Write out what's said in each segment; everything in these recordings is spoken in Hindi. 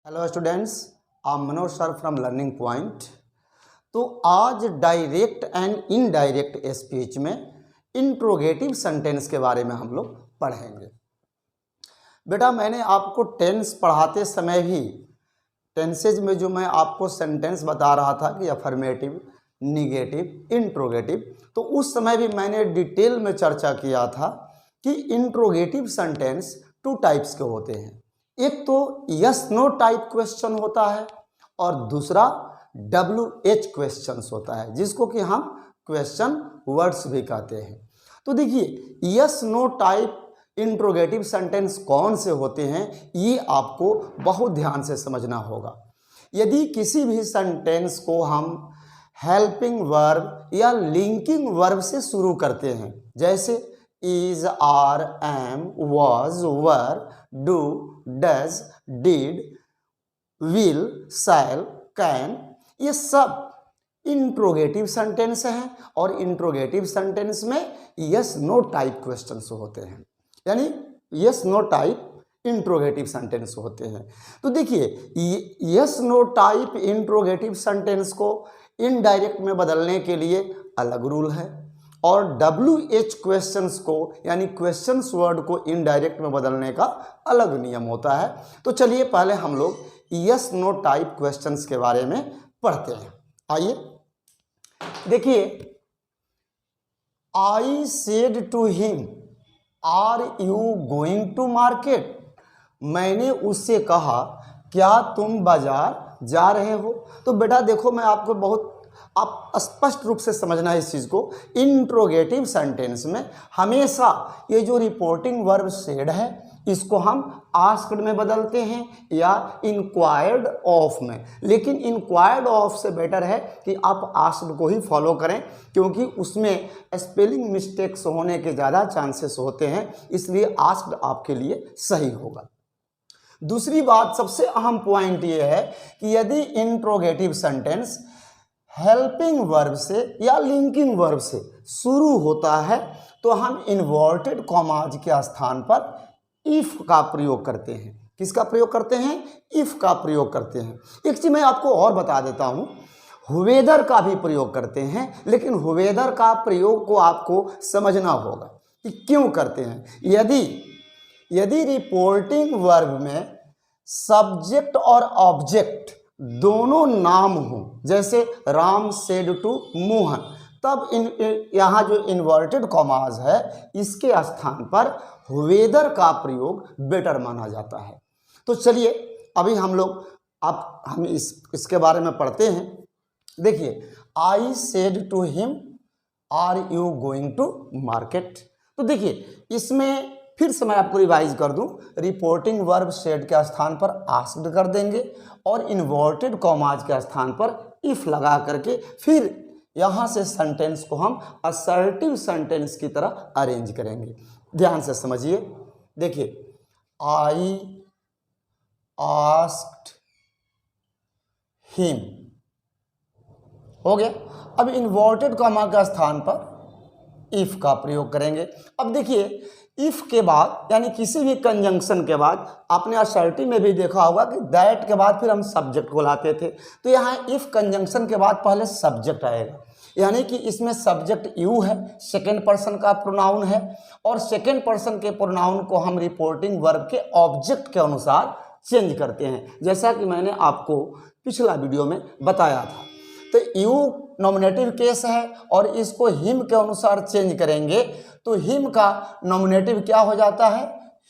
Hello students, I am Manoj sir from learning point. तो आज डायरेक्ट एंड इनडायरेक्ट स्पीच में इंट्रोगेटिव सेंटेंस के बारे में हम लोग पढ़ेंगे। बेटा, मैंने आपको टेंस पढ़ाते समय भी टेंसेज में जो मैं आपको सेंटेंस बता रहा था कि अफर्मेटिव, निगेटिव, इंट्रोगेटिव, तो उस समय भी मैंने डिटेल में चर्चा किया था कि इंट्रोगेटिव सेंटेंस टू टाइप्स के होते हैं। एक तो यस नो टाइप क्वेश्चन होता है और दूसरा WH क्वेश्चंस होता है, जिसको कि हम क्वेश्चन वर्ड्स भी कहते हैं। तो देखिए, yes no type interrogative sentence कौन से होते हैं, ये आपको बहुत ध्यान से समझना होगा। यदि किसी भी सेंटेंस को हम हेल्पिंग वर्ब या लिंकिंग वर्ब से शुरू करते हैं, जैसे is, are, am, was, were, do, does, did, will, shall, can, ये सब इंट्रोगेटिव सेंटेंस हैं और इंट्रोगेटिव सेंटेंस में यस नो टाइप क्वेश्चंस होते हैं, यानी yes no type interrogative sentence होते हैं। तो देखिए, yes no type interrogative sentence को इनडायरेक्ट में बदलने के लिए अलग रूल है और WH क्वेश्चंस को यानी क्वेश्चंस वर्ड को इनडायरेक्ट में बदलने का अलग नियम होता है। तो चलिए पहले हम लोग यस नो टाइप क्वेश्चंस के बारे में पढ़ते हैं। आइए देखिए, I said to him are you going to market. मैंने उससे कहा, क्या तुम बाजार जा रहे हो। तो बेटा देखो, मैं आपको बहुत आप स्पष्ट रूप से समझना है इस चीज़ को। इंट्रोगेटिव सेंटेंस में हमेशा ये जो रिपोर्टिंग वर्ब सेड है, इसको हम आस्क्ड में बदलते हैं या इंक्वायर्ड ऑफ में। लेकिन इंक्वायर्ड ऑफ से बेटर है कि आप आस्क्ड को ही फॉलो करें, क्योंकि उसमें स्पेलिंग मिस्टेक्स होने के ज़्यादा चांसेस होते हैं, इसलिए आस्क्ड आपके लिए सही होगा। दूसरी बात, सबसे अहम पॉइंट ये है कि यदि इंट्रोगेटिव सेंटेंस हेल्पिंग वर्ब से या लिंकिंग वर्ब से शुरू होता है तो हम इन्वर्टेड कॉमाज के स्थान पर इफ का प्रयोग करते हैं। किसका प्रयोग करते हैं? इफ का प्रयोग करते हैं। एक चीज मैं आपको और बता देता हूं, हुवेदर का भी प्रयोग करते हैं, लेकिन हुवेदर का प्रयोग को आपको समझना होगा कि क्यों करते हैं। यदि रिपोर्टिंग वर्ब में सब्जेक्ट और ऑब्जेक्ट दोनों नाम हो, जैसे राम सेड टू मोहन, तब यहाँ जो इन्वर्टेड कॉमाज है इसके स्थान पर हुवेदर का प्रयोग बेटर माना जाता है। तो चलिए अभी हम इसके बारे में पढ़ते हैं। देखिए, I said to him are you going to market. तो देखिए, इसमें फिर से मैं आपको रिवाइज कर दूं, रिपोर्टिंग वर्ब सेड के स्थान पर आस्क्ड कर देंगे और इन्वर्टेड कॉमाज के स्थान पर इफ लगा करके फिर यहां से सेंटेंस को हम असर्टिव सेंटेंस की तरह अरेंज करेंगे। ध्यान से समझिए। देखिए, आई आस्क्ड हिम हो गया। अब इन्वर्टेड कॉमा के स्थान पर इफ का प्रयोग करेंगे। अब देखिए, इफ के बाद यानी किसी भी कंजंक्शन के बाद, आपने असर्टिव में भी देखा होगा कि दैट के बाद फिर हम सब्जेक्ट को लाते थे, तो यहाँ इफ कंजंक्शन के बाद पहले सब्जेक्ट आएगा, यानी कि इसमें सब्जेक्ट यू है, सेकेंड पर्सन का प्रोनाउन है और सेकेंड पर्सन के प्रोनाउन को हम रिपोर्टिंग वर्ब के ऑब्जेक्ट के अनुसार चेंज करते हैं, जैसा कि मैंने आपको पिछला वीडियो में बताया था। तो यू नॉमिनेटिव केस है और इसको हिम के अनुसार चेंज करेंगे तो हिम का नॉमिनेटिव क्या हो जाता है?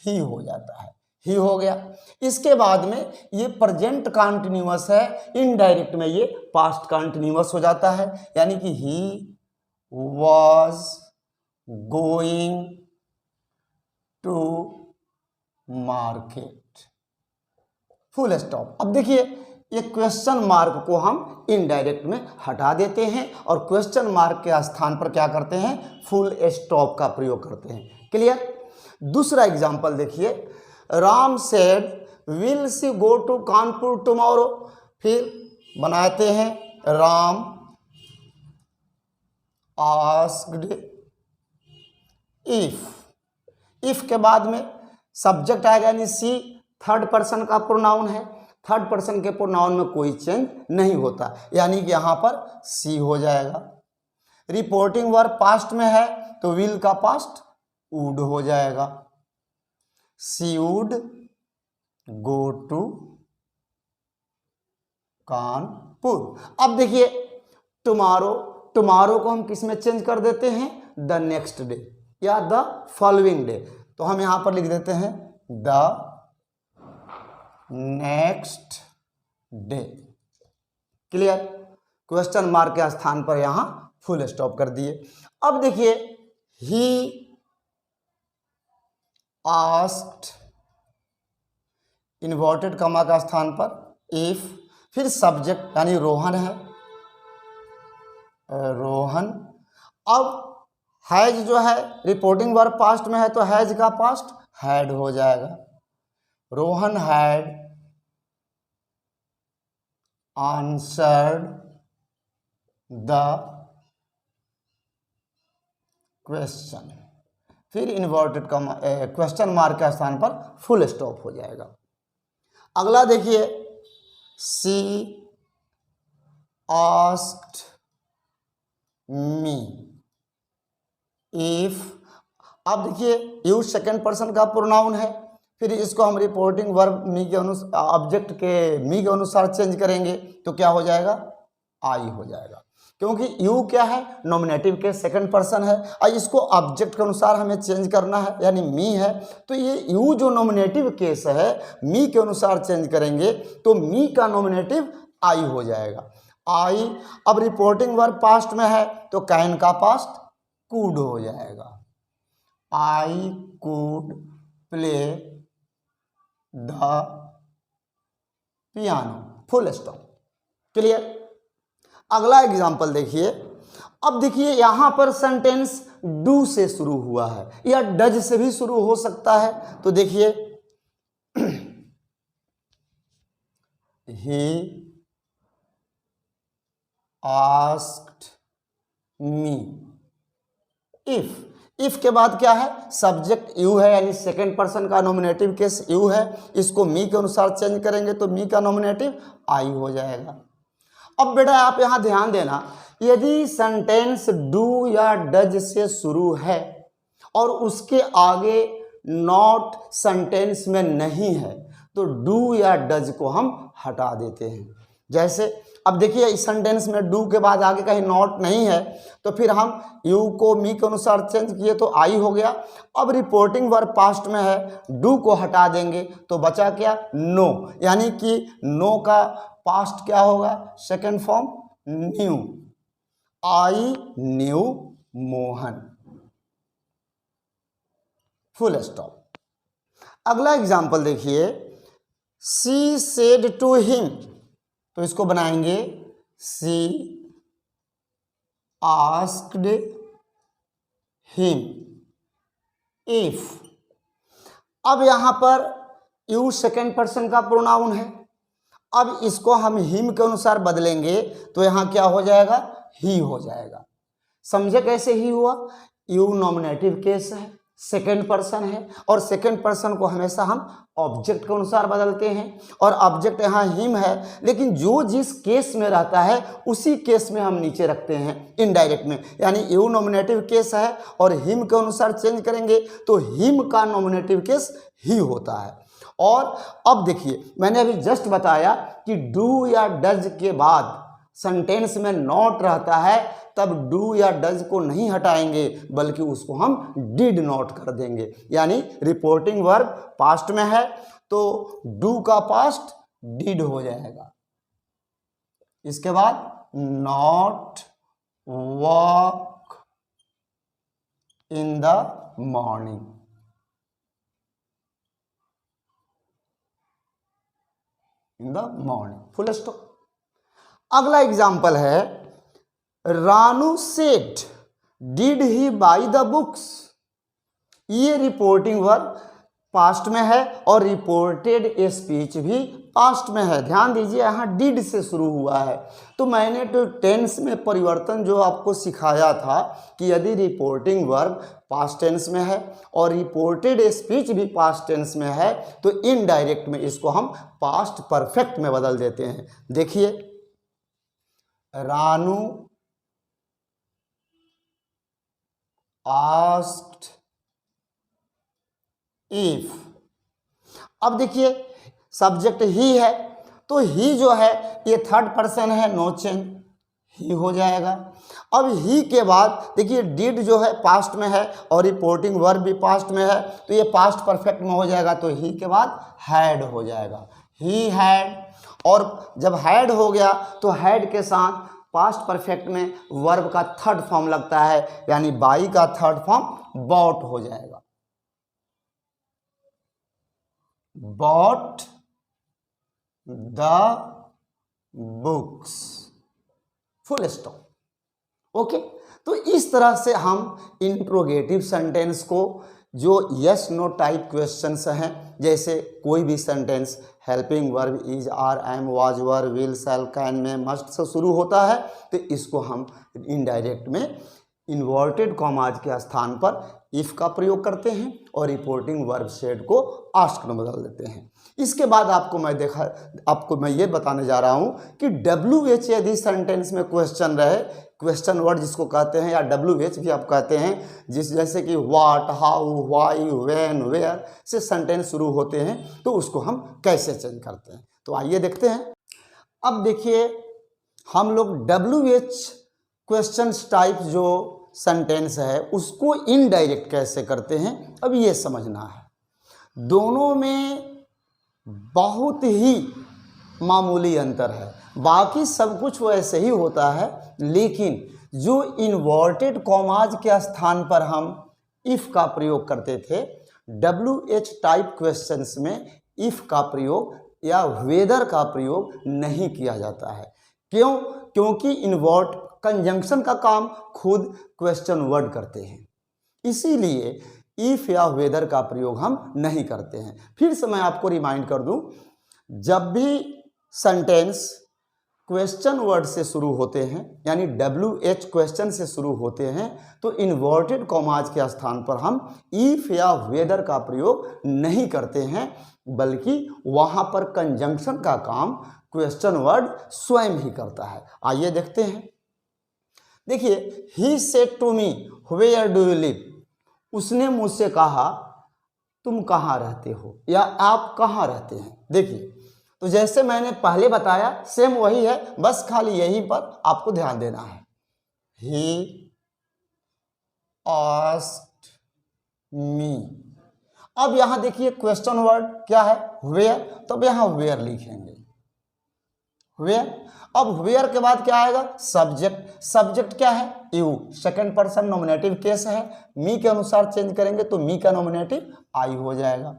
ही हो जाता है, ही हो गया। इसके बाद में ये प्रेजेंट कंटीन्यूअस है, इनडायरेक्ट में ये पास्ट कंटीन्यूअस हो जाता है, यानी कि he was going to market, full stop. अब देखिए, ये क्वेश्चन मार्क को हम इनडायरेक्ट में हटा देते हैं और क्वेश्चन मार्क के स्थान पर क्या करते हैं? फुल स्टॉप का प्रयोग करते हैं। क्लियर? दूसरा एग्जांपल देखिए, Ram said will she go to Kanpur tomorrow. फिर बनाते हैं, राम आस्क्ड इफ के बाद में सब्जेक्ट आएगा, यानी सी थर्ड पर्सन का प्रोनाउन है। थर्ड पर्सन के प्रोनाउन में कोई चेंज नहीं होता, यानी कि यहाँ पर सी हो जाएगा। रिपोर्टिंग वर्ब पास्ट में है तो विल का पास्ट वुड हो जाएगा। सी वुड गो टू कानपुर। अब देखिए टुमारो, टुमारो को हम किस में चेंज कर देते हैं, द नेक्स्ट डे या द फॉलोइंग डे। तो हम यहां पर लिख देते हैं the next day. Clear. Question mark के स्थान पर यहां फुल स्टॉप कर दिए। अब देखिए ही आस्क्ड, इन्वर्टेड कॉमा का स्थान पर इफ, फिर सब्जेक्ट यानी रोहन है, रोहन। अब हैज जो है रिपोर्टिंग वर्ब पास्ट में है तो हैज का पास्ट हैड हो जाएगा। Rohan had answered the question, फिर इन्वर्टेड कॉमा क्वेश्चन मार्क के स्थान पर फुल स्टॉप हो जाएगा। अगला देखिए सी आस्क्ड मी इफ। अब देखिए यूज सेकेंड पर्सन का प्रोनाउन है, फिर इसको हम रिपोर्टिंग वर्ब मी के अनुसार, ऑब्जेक्ट के मी के अनुसार चेंज करेंगे तो क्या हो जाएगा, आई हो जाएगा, क्योंकि यू क्या है, नॉमिनेटिव के सेकंड पर्सन है और इसको ऑब्जेक्ट के अनुसार हमें चेंज करना है, यानी मी है। तो ये यू जो नॉमिनेटिव केस है मी के अनुसार चेंज करेंगे तो मी का नॉमिनेटिव आई हो जाएगा, आई। अब रिपोर्टिंग वर्ब पास्ट में है तो कैन का पास्ट कुड हो जाएगा। I could play the piano, full stop. Clear. अगला एग्जाम्पल देखिए। अब देखिए यहां पर सेंटेंस डू से शुरू हुआ है या डज से भी शुरू हो सकता है। तो देखिए he asked me if, if के बाद क्या है, सब्जेक्ट यू है यानी सेकंड पर्सन का नॉमिनेटिव केस यू है, इसको मी के अनुसार चेंज करेंगे तो मी का नॉमिनेटिव आई हो जाएगा। अब बेटा आप यहां ध्यान देना, यदि सेंटेंस डू या डज से शुरू है और उसके आगे नॉट सेंटेंस में नहीं है तो डू या डज को हम हटा देते हैं। जैसे अब देखिए इस सेंटेंस में डू के बाद आगे कहीं नॉट नहीं है तो फिर हम यू को मी के अनुसार चेंज किए तो आई हो गया। अब रिपोर्टिंग वर्ब पास्ट में है, डू को हटा देंगे तो बचा क्या, नो, यानी कि नो का पास्ट क्या होगा, second form new. I knew Mohan, full stop. अगला एग्जाम्पल देखिए सी सेड टू हिम, तो इसको बनाएंगे सी आस्क्ड हिम इफ। अब यहां पर यू सेकेंड पर्सन का प्रोनाउन है, अब इसको हम हिम के अनुसार बदलेंगे तो यहां क्या हो जाएगा, ही हो जाएगा। समझे कैसे ही हुआ, यू नॉमिनेटिव केस है, सेकेंड पर्सन है और सेकेंड पर्सन को हमेशा हम ऑब्जेक्ट के अनुसार बदलते हैं और ऑब्जेक्ट यहाँ हिम है, लेकिन जो जिस केस में रहता है उसी केस में हम नीचे रखते हैं इनडायरेक्ट में, यानी यू नॉमिनेटिव केस है और हिम के अनुसार चेंज करेंगे तो हिम का नॉमिनेटिव केस ही होता है। और अब देखिए मैंने अभी जस्ट बताया कि डू या डज के बाद सेंटेंस में नॉट रहता है तब डू या डज को नहीं हटाएंगे बल्कि उसको हम डिड नॉट कर देंगे, यानी रिपोर्टिंग वर्ब पास्ट में है तो डू का पास्ट डिड हो जाएगा। इसके बाद not walk in the morning, in the morning, full stop. अगला एग्जाम्पल है Ranu said did he by the books, ये रिपोर्टिंग वर्ब पास्ट में है और रिपोर्टेड स्पीच भी पास्ट में है। ध्यान दीजिए यहाँ डिड से शुरू हुआ है। तो मैंने तो टेंस में परिवर्तन जो आपको सिखाया था कि यदि रिपोर्टिंग वर्ब पास्ट टेंस में है और रिपोर्टेड स्पीच भी पास्ट टेंस में है तो इनडायरेक्ट में इसको हम पास्ट परफेक्ट में बदल देते हैं। देखिए, रानू आस्क्ड इफ। अब देखिए सब्जेक्ट ही है तो ही जो है ये थर्ड पर्सन है, नो चेंज, ही हो जाएगा। अब ही के बाद देखिए डिड जो है पास्ट में है और रिपोर्टिंग वर्ब भी पास्ट में है तो ये पास्ट परफेक्ट में हो जाएगा। तो ही के बाद हैड हो जाएगा, ही हैड। और जब हैड हो गया तो हैड के साथ पास्ट परफेक्ट में वर्ब का थर्ड फॉर्म लगता है, यानी बाई का थर्ड फॉर्म बॉट हो जाएगा, bought the books, full stop. Okay, तो इस तरह से हम इंट्रोगेटिव सेंटेंस को जो यस नो टाइप क्वेश्चंस हैं, जैसे कोई भी sentence helping verb is, are, am, was, were, will, shall, can, may, must से शुरू होता है तो इसको हम इनडायरेक्ट में इन्वर्टेड कॉमाज के स्थान पर इफ का प्रयोग करते हैं और रिपोर्टिंग वर्ब सेड को आस्क में बदल देते हैं। इसके बाद आपको मैं ये बताने जा रहा हूँ कि WH यदि सेंटेंस में क्वेश्चन रहे, क्वेश्चन वर्ड जिसको कहते हैं या WH भी आप कहते हैं, जैसे कि what, how, why, when, where से सेंटेंस शुरू होते हैं तो उसको हम कैसे चेंज करते हैं। तो आइए देखते हैं। अब देखिए हम लोग WH क्वेश्चन टाइप जो सेंटेंस है उसको इनडायरेक्ट कैसे करते हैं, अब ये समझना है। दोनों में बहुत ही मामूली अंतर है, बाकी सब कुछ वैसे ही होता है, लेकिन जो इन्वर्टेड कॉमाज के स्थान पर हम इफ का प्रयोग करते थे, WH टाइप क्वेश्चंस में इफ का प्रयोग या वेदर का प्रयोग नहीं किया जाता है। क्यों? क्योंकि इन्वर्ट कंजंक्शन का काम खुद क्वेश्चन वर्ड करते हैं, इसीलिए इफ या वेदर का प्रयोग हम नहीं करते हैं। फिर से मैं आपको रिमाइंड कर दूं, जब भी सेंटेंस क्वेश्चन वर्ड से शुरू होते हैं यानी WH क्वेश्चन से शुरू होते हैं तो इन्वर्टेड कॉमाज के स्थान पर हम इफ या वेदर का प्रयोग नहीं करते हैं, बल्कि वहां पर कंजंक्शन का काम क्वेश्चन वर्ड स्वयं ही करता है। आइए देखते हैं। देखिए, he said to me where do you live, उसने मुझसे कहा तुम कहाँ रहते हो या आप कहाँ रहते हैं। देखिए, तो जैसे मैंने पहले बताया सेम वही है, बस खाली यहीं पर आपको ध्यान देना है। ही आस्क्ड मी। अब यहां देखिए क्वेश्चन वर्ड क्या है, वेयर, तो अब यहां वेयर लिखेंगे, वेयर। अब वेयर के बाद क्या आएगा, सब्जेक्ट। सब्जेक्ट क्या है, you, second person nominative case है, मी के अनुसार चेंज करेंगे तो मी का नॉमिनेटिव आई हो जाएगा।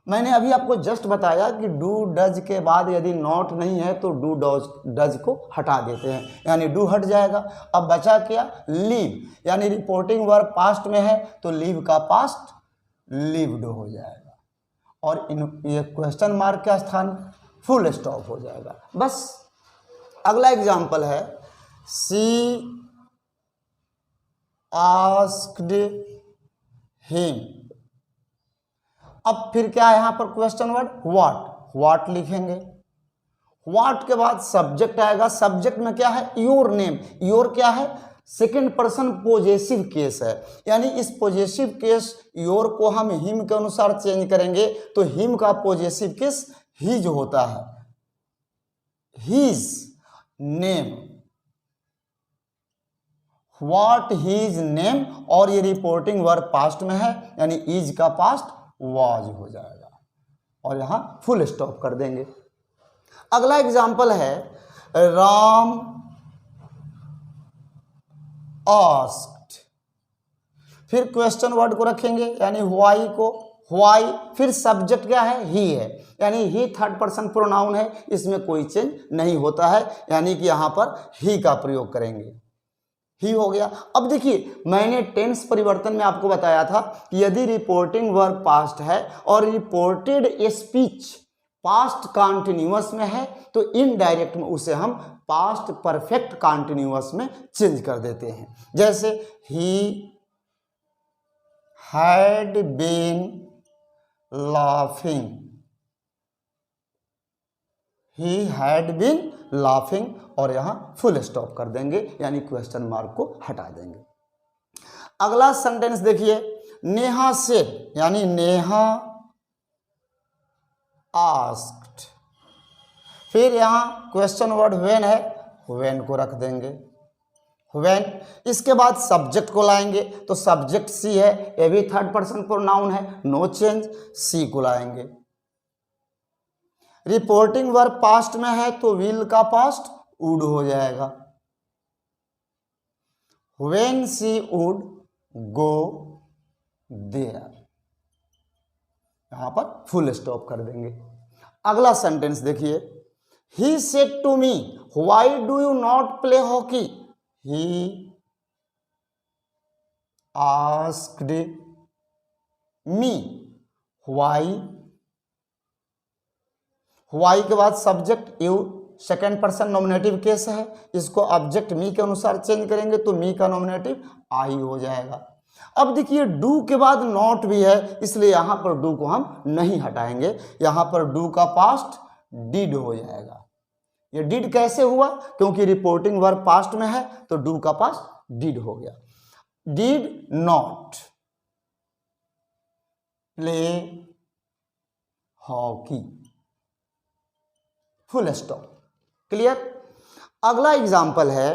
मैंने अभी आपको जस्ट बताया कि डू डज के बाद यदि नॉट नहीं है तो डू डज को हटा देते हैं, यानी डू हट जाएगा। अब बचा क्या, लीव, यानी रिपोर्टिंग वर्ब पास्ट में है तो लीव का पास्ट लिव्ड हो जाएगा और ये क्वेश्चन मार्क का स्थान फुल स्टॉप हो जाएगा। बस अगला एग्जाम्पल है, सी आस्क्ड हिम। अब फिर क्या है यहाँ पर क्वेश्चन वर्ड, व्हाट, व्हाट लिखेंगे। व्हाट के बाद सब्जेक्ट आएगा, सब्जेक्ट में क्या है, योर नेम। योर क्या है, सेकेंड पर्सन पोजेसिव केस है, यानी इस पोजेसिव केस योर को हम हिम के अनुसार चेंज करेंगे तो हिम का पोजेसिव केस हिज होता है, his name, what his name. और ये रिपोर्टिंग वर्ब पास्ट में है यानी इज का पास्ट वाज हो जाएगा और यहां फुल स्टॉप कर देंगे। अगला एग्जाम्पल है, राम आस्क्ड, फिर क्वेश्चन वर्ड को रखेंगे यानी व्हाई को, व्हाई, फिर सब्जेक्ट क्या है, ही है, यानी ही थर्ड पर्सन प्रोनाउन है, इसमें कोई चेंज नहीं होता है, यानी कि यहां पर ही का प्रयोग करेंगे, ही हो गया। अब देखिए मैंने टेंस परिवर्तन में आपको बताया था कि यदि रिपोर्टिंग वर्ब पास्ट है और रिपोर्टेड स्पीच पास्ट कंटिन्यूअस में है तो इनडायरेक्ट में उसे हम पास्ट परफेक्ट कंटिन्यूअस में चेंज कर देते हैं। जैसे he had been laughing, he had been laughing, और यहां फुल स्टॉप कर देंगे यानी क्वेश्चन मार्क को हटा देंगे। अगला सेंटेंस देखिए, नेहा सेड यानी नेहा आस्क्ड, फिर यहां क्वेश्चन वर्ड व्हेन है, व्हेन को रख देंगे, व्हेन। इसके बाद सब्जेक्ट को लाएंगे तो सब्जेक्ट सी है, ये भी थर्ड पर्सन प्रोनाउन है, नो चेंज, सी को लाएंगे। रिपोर्टिंग वर्ब पास्ट में है तो विल का पास्ट वुड हो जाएगा, when she would go there, यहां पर फुल स्टॉप कर देंगे। अगला सेंटेंस देखिए, he said to me why do you not play hockey, he asked me why, why के बाद subject you, second person nominative case है, इसको ऑब्जेक्ट मी के अनुसार चेंज करेंगे तो मी का नॉमिनेटिव आई हो जाएगा। अब देखिए डू के बाद नॉट भी है, इसलिए यहां पर डू को हम नहीं हटाएंगे, यहां पर डू का पास्ट डिड हो जाएगा। ये डिड कैसे हुआ, क्योंकि रिपोर्टिंग वर्ब पास्ट में है तो डू का पास्ट डिड हो गया। Did not play hockey, full stop, clear. अगला एग्जाम्पल है,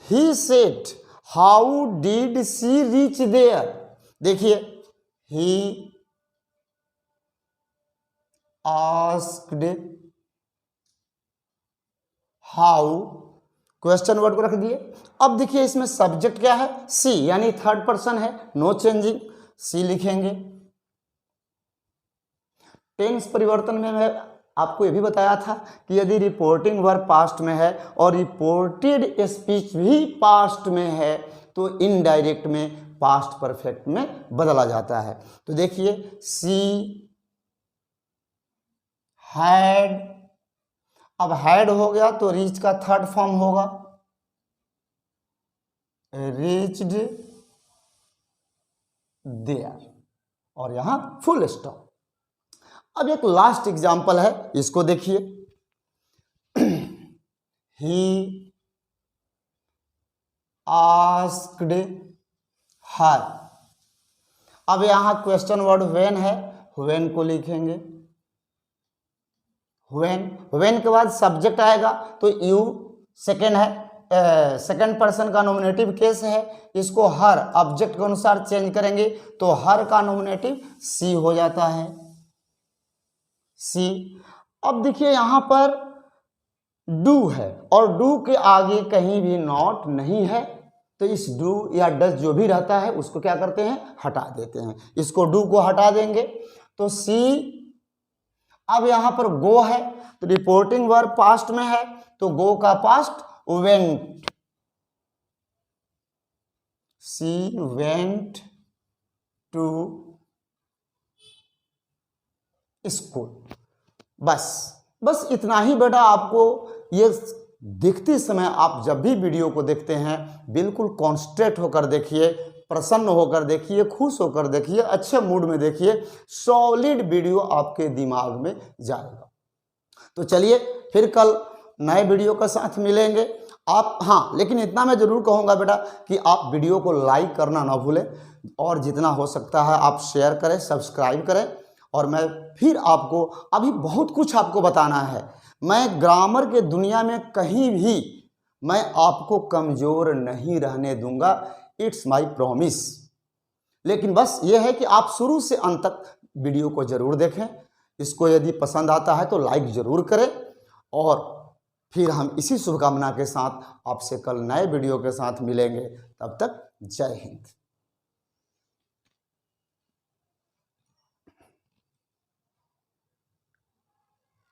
he said how did she reach there, देखिए he asked how, question word को रख दिए। अब देखिए इसमें सब्जेक्ट क्या है, सी यानी थर्ड पर्सन है, नो चेंजिंग, सी लिखेंगे। टेंस परिवर्तन में मैं आपको ये भी बताया था कि यदि रिपोर्टिंग वर्ब पास्ट में है और रिपोर्टेड स्पीच भी पास्ट में है तो इनडायरेक्ट में पास्ट परफेक्ट में बदला जाता है। तो देखिए सी हैड, अब हैड हो गया तो रीच का थर्ड फॉर्म होगा रीच्ड देयर, और यहां फुल स्टॉप। अब एक लास्ट एग्जाम्पल है, इसको देखिए, ही आस्क्ड हर, अब यहां क्वेश्चन वर्ड व्हेन है, व्हेन को लिखेंगे, व्हेन के बाद सब्जेक्ट आएगा तो यू सेकेंड है, सेकेंड पर्सन का नॉमिनेटिव केस है, इसको हर ऑब्जेक्ट के अनुसार चेंज करेंगे तो हर का नॉमिनेटिव सी हो जाता है, सी। अब देखिए यहां पर डू है और डू के आगे कहीं भी नॉट नहीं है तो इस डू या डज जो भी रहता है उसको क्या करते हैं, हटा देते हैं, इसको डू को हटा देंगे तो सी। अब यहां पर गो है तो रिपोर्टिंग वर्ब पास्ट में है तो गो का past went, she went to school. बस इतना ही बेटा, आपको ये देखते समय आप जब भी वीडियो को देखते हैं बिल्कुल कॉन्सेंट्रेट होकर देखिए, प्रसन्न होकर देखिए, खुश होकर देखिए, अच्छे मूड में देखिए, सॉलिड वीडियो आपके दिमाग में जाएगा। तो चलिए फिर कल नए वीडियो के साथ मिलेंगे आप। हाँ, लेकिन इतना मैं जरूर कहूँगा बेटा कि आप वीडियो को लाइक करना ना भूलें और जितना हो सकता है आप शेयर करें, सब्सक्राइब करें। और मैं फिर आपको अभी बहुत कुछ आपको बताना है, मैं ग्रामर के दुनिया में कहीं भी मैं आपको कमज़ोर नहीं रहने दूंगा, इट्स माय प्रॉमिस। लेकिन बस ये है कि आप शुरू से अंत तक वीडियो को ज़रूर देखें, इसको यदि पसंद आता है तो लाइक ज़रूर करें। और फिर हम इसी शुभकामना के साथ आपसे कल नए वीडियो के साथ मिलेंगे, तब तक जय हिंद।